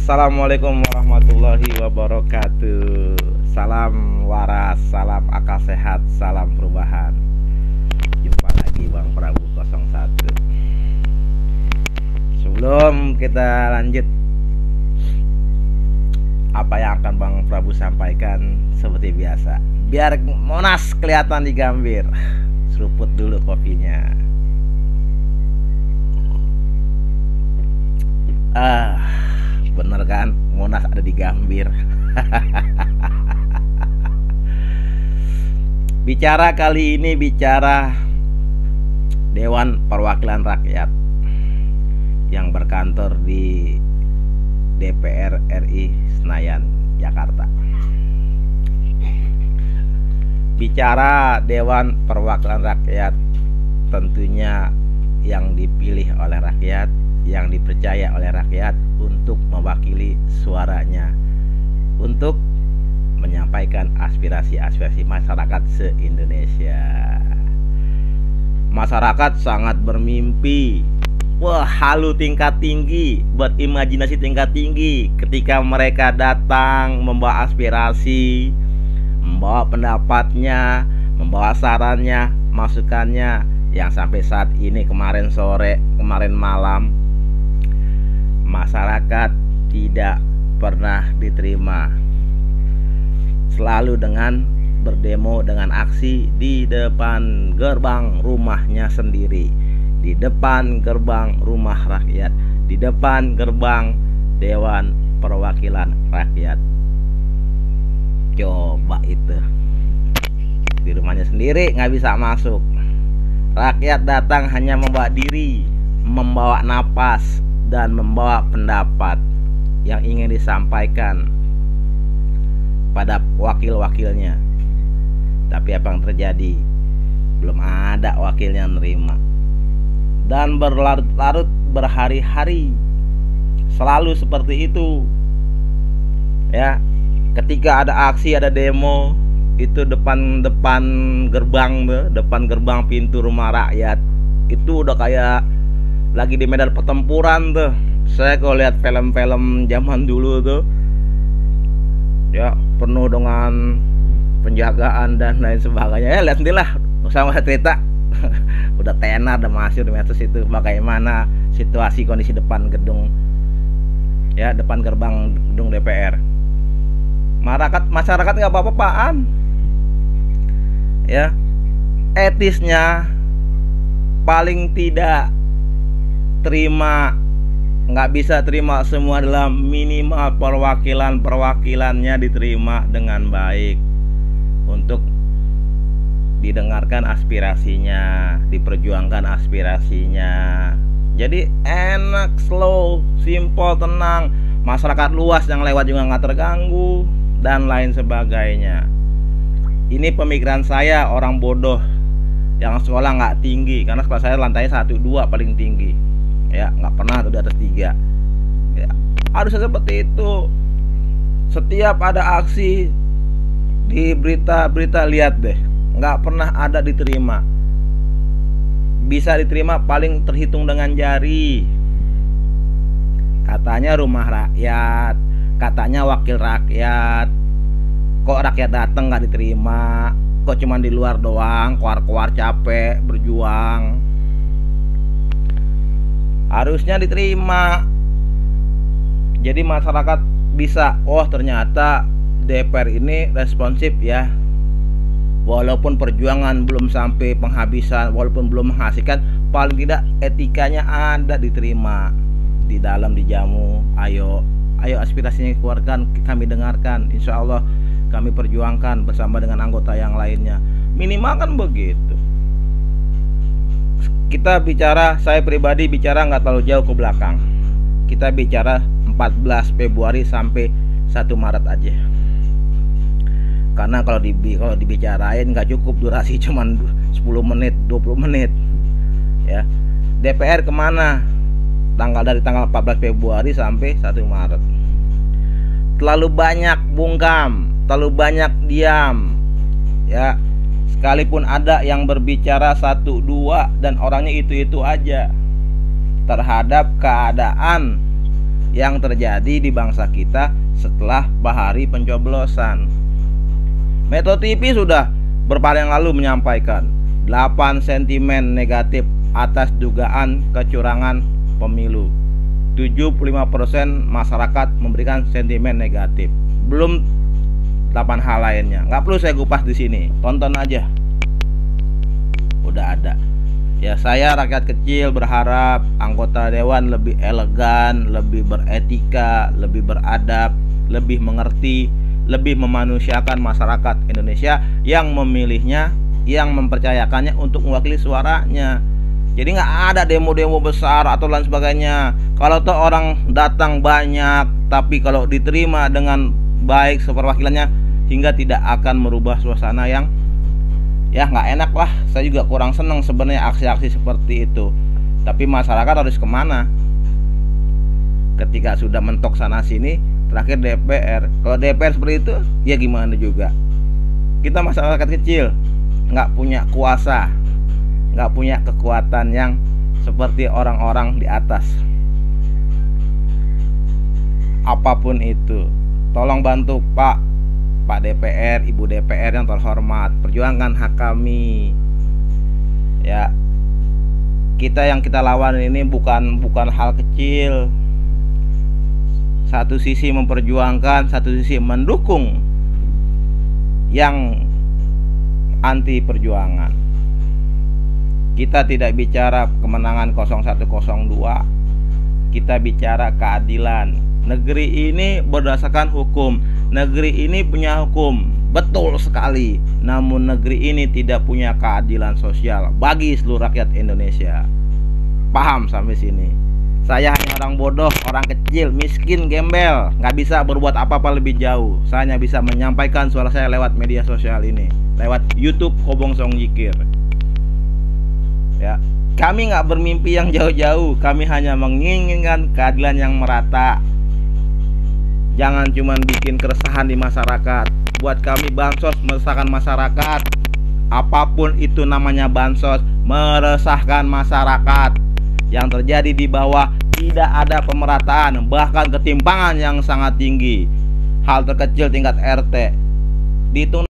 Assalamualaikum warahmatullahi wabarakatuh. Salam waras, salam akal sehat, salam perubahan. Jumpa lagi Bang Prabu 01. Sebelum kita lanjut, apa yang akan Bang Prabu sampaikan seperti biasa, biar Monas kelihatan di Gambir, seruput dulu kopinya. Bener kan, Monas ada di Gambir. Bicara kali ini bicara Dewan Perwakilan Rakyat yang berkantor di DPR RI Senayan, Jakarta. Bicara Dewan Perwakilan Rakyat, tentunya yang dipilih oleh rakyat, yang dipercaya oleh rakyat untuk mewakili suaranya, untuk menyampaikan aspirasi-aspirasi masyarakat se-Indonesia. Masyarakat sangat bermimpi, wah, halu tingkat tinggi, buat imajinasi tingkat tinggi ketika mereka datang membawa aspirasi, membawa pendapatnya, membawa sarannya, masukannya, yang sampai saat ini, kemarin sore, kemarin malam, masyarakat tidak pernah diterima. Selalu dengan berdemo, dengan aksi di depan gerbang rumahnya sendiri, di depan gerbang rumah rakyat, di depan gerbang Dewan Perwakilan Rakyat. Coba itu, di rumahnya sendiri nggak bisa masuk. Rakyat datang hanya membawa diri, membawa napas, dan membawa pendapat yang ingin disampaikan pada wakil-wakilnya. Tapi apa yang terjadi? Belum ada wakilnya nerima. Dan berlarut-larut berhari-hari selalu seperti itu. Ya, ketika ada aksi, ada demo, itu depan gerbang tuh, depan gerbang pintu rumah rakyat, itu udah kayak lagi di medan pertempuran tuh. Saya kalau lihat film-film zaman dulu tuh, ya, penuh dengan penjagaan dan lain sebagainya. Ya lihat sendirilah, usah cerita. Udah tenar, udah masuk di medsos itu bagaimana situasi kondisi depan gedung, ya, depan gerbang gedung DPR. Masyarakat nggak apa-apaan, ya. Etisnya paling tidak terima, nggak bisa terima semua, dalam minimal perwakilannya diterima dengan baik, untuk didengarkan aspirasinya, diperjuangkan aspirasinya. Jadi enak, slow, simple, tenang. Masyarakat luas yang lewat juga nggak terganggu dan lain sebagainya. Ini pemikiran saya, orang bodoh yang sekolah nggak tinggi, karena sekolah saya lantai 1-2 paling tinggi, ya, nggak pernah tuh di atas 3. Ya, harusnya seperti itu. Setiap ada aksi di berita-berita, lihat deh, nggak pernah ada diterima. Bisa diterima paling terhitung dengan jari. Katanya rumah rakyat, katanya wakil rakyat, kok rakyat datang nggak diterima, kok cuman di luar doang, keluar capek berjuang. Harusnya diterima. Jadi masyarakat bisa, oh ternyata DPR ini responsif ya, walaupun perjuangan belum sampai penghabisan, walaupun belum menghasilkan, paling tidak etikanya ada, diterima, di dalam dijamu. Ayo aspirasinya keluarkan, kami dengarkan, insya Allah kami perjuangkan bersama dengan anggota yang lainnya. Minimal kan begitu. Kita bicara, saya pribadi bicara nggak terlalu jauh ke belakang. Kita bicara 14 Februari sampai 1 Maret aja. Karena kalau dibicarain nggak cukup durasi, cuman 10 menit, 20 menit. Ya. DPR kemana? Dari tanggal 14 Februari sampai 1 Maret. Terlalu banyak bungkam, terlalu banyak diam. Ya. Sekalipun ada yang berbicara 1-2 dan orangnya itu-itu aja terhadap keadaan yang terjadi di bangsa kita setelah bahari pencoblosan. Metro TV sudah berpaling lalu menyampaikan 8 sentimen negatif atas dugaan kecurangan pemilu. 75% masyarakat memberikan sentimen negatif. Belum 8 hal lainnya. Nggak perlu saya kupas di sini. Tonton aja. Udah ada. Ya, saya rakyat kecil berharap anggota dewan lebih elegan, lebih beretika, lebih beradab, lebih mengerti, lebih memanusiakan masyarakat Indonesia yang memilihnya, yang mempercayakannya untuk mewakili suaranya. Jadi nggak ada demo-demo besar atau lain sebagainya. Kalau tuh orang datang banyak, tapi kalau diterima dengan baik seperwakilannya, hingga tidak akan merubah suasana yang ya nggak enak lah. Saya juga kurang senang sebenarnya aksi-aksi seperti itu. Tapi masyarakat harus kemana? Ketika sudah mentok sana sini, terakhir DPR. Kalau DPR seperti itu, ya gimana juga? Kita masyarakat kecil, nggak punya kuasa, nggak punya kekuatan yang seperti orang-orang di atas. Apapun itu, tolong bantu Pak DPR, Ibu DPR yang terhormat, perjuangkan hak kami. Ya, kita yang kita lawan ini bukan hal kecil. Satu sisi memperjuangkan, satu sisi mendukung yang anti perjuangan. Kita tidak bicara kemenangan 0102, kita bicara keadilan. Negeri ini berdasarkan hukum, negeri ini punya hukum, betul sekali. Namun negeri ini tidak punya keadilan sosial bagi seluruh rakyat Indonesia. Paham sampai sini? Saya hanya orang bodoh, orang kecil, miskin, gembel, nggak bisa berbuat apa-apa lebih jauh. Saya hanya bisa menyampaikan suara saya lewat media sosial ini, lewat YouTube Hobong Song Jikir. Ya, kami nggak bermimpi yang jauh-jauh, kami hanya menginginkan keadilan yang merata. Jangan cuma bikin keresahan di masyarakat. Buat kami bansos meresahkan masyarakat. Apapun itu namanya bansos, meresahkan masyarakat. Yang terjadi di bawah tidak ada pemerataan, bahkan ketimpangan yang sangat tinggi. Hal terkecil tingkat RT dihitung